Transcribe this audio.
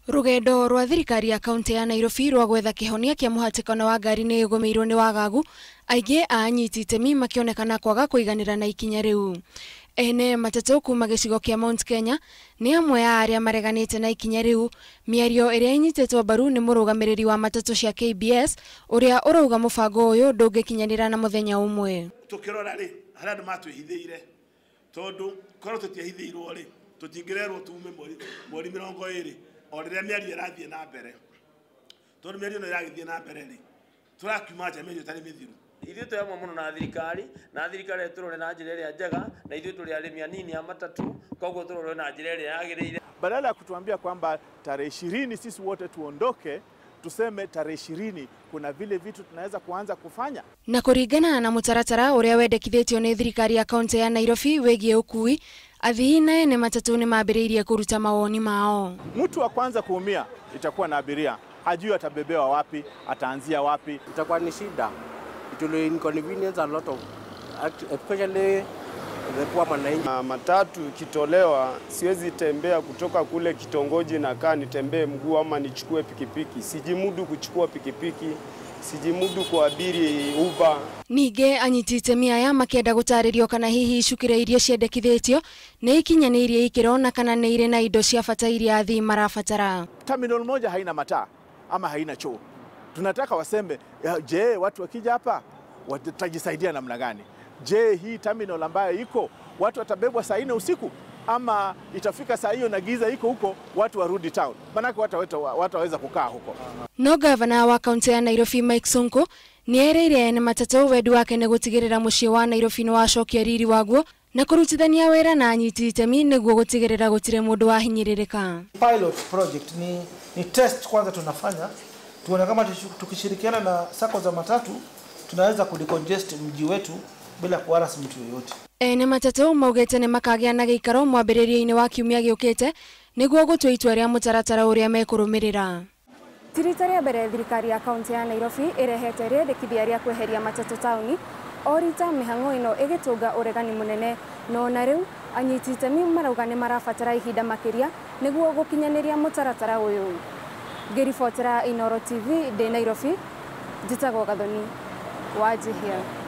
Rugendo rwa thirikari ya kaunti ya Nairobi rwa gwetha kihonia kia muhatikano wa ngari ni gumirwo ni wagagu, aingi anyiti itemi makionekana kwaga kuiganira na ikinya riu. Ene matatu kuma gicigo kia Mount Kenya ni amwe ya aria mareganite na ikinya riu. Miario iria inyitetwo baru ni murugamiriri wa matatu cia KBS uria urauga mubango uyu ndungikinyanira na muthenya umwe. Tukirora ri haria matwihithiire tondu korwo tutiahithiirwo ri tutingirerwo tume mweri 20 orire miario irathie na mbere tondu miario no iragithie na mbere ri turakiuma nja miario tari mithiru. Ithuĩ twĩ hamwe mũno na thirikari tũrore na njĩra ĩrĩa njega, na ithuĩ tũrĩ arĩmi anini a matatu, koguo tũrore na njĩra ĩrĩa yagĩrĩire. Badala ya kutuambia kwamba tarehe 20 sisi wote tuondoke, tuseme tarehe 20 kuna vile vitu tunaweza kuanza kufanya. Na kuringana na mutaratara uria wendekithĩtio ni thirikari ya kaunti ya Nairobi wegie ukui, athii na ene matatu ni mambĩrĩirie kuruta mawoni mao. Mtu wa kwanza kuumia itakuwa na abiria, hajui atabebewa wapi, ataanzia wapi. Itakuwa ni shida. It will inconvenience a lot of, especially the poor wananchi. Matatu kitolewa, siwezi tembea kutoka kule kitongoji na kaa nitembee mguu ama nichukue pikipiki. Sijimudu kuchukua pikipiki, sijimudu kuabiri Uber. Ninge anyiti itemi aya makenda gutaririo kana hihi icukire iria ciendekithĩtio ni ikinyanirie ikirona kana ni ire na indo cia bata iria athii marabatara. Terminal moja haina mataa ama haina choo. Tunataka waseme, je, watu wakija hapa watajisaidia namna gani? Je, hii terminal ambayo iko watu watabebwa saa 4 usiku ama itafika saa hiyo na giza iko huko watu warudi town? Manake watu waweza kukaa huko. No governor wa kaunti ya Nairobi Mike Sonko ni ereire ene matatu wedu wake ni gutigirira mucii wa Nairobi ni wacokia riri waguo na kurutithania wera na anyiti itemi niguo gutigirira gutire mundu wahinyiririka. Pilot project ni test kwanza tunafanya tuone kama tukishirikiana na sako za matatu tunaweza kudecongest mji wetu bila kuharasi mtu yoyote. Ene matatu maugete ni makagĩa na gĩikaro mwambĩrĩrio-inĩ wa kiumia gĩũkĩte nĩguo gũtua itua rĩa mũtaratara ũrĩa mekũrũmĩrĩra. Ti rita rĩa mbere thirikari ya kaunti ya Nairobi ĩrehete rĩendekithia rĩa kweheria matatu tauni, o rita mĩhang'o ĩno ĩgĩtũnga ũregani mũnene, no na rĩu anyiti itemi marauga nĩ marabatara ihinda makĩria nĩguo gũkinyanĩria mũtaratara ũyũ. Ngĩribotera Inooro TV ndĩ Nairobi, njĩtagwo Gathoni Wanjihia.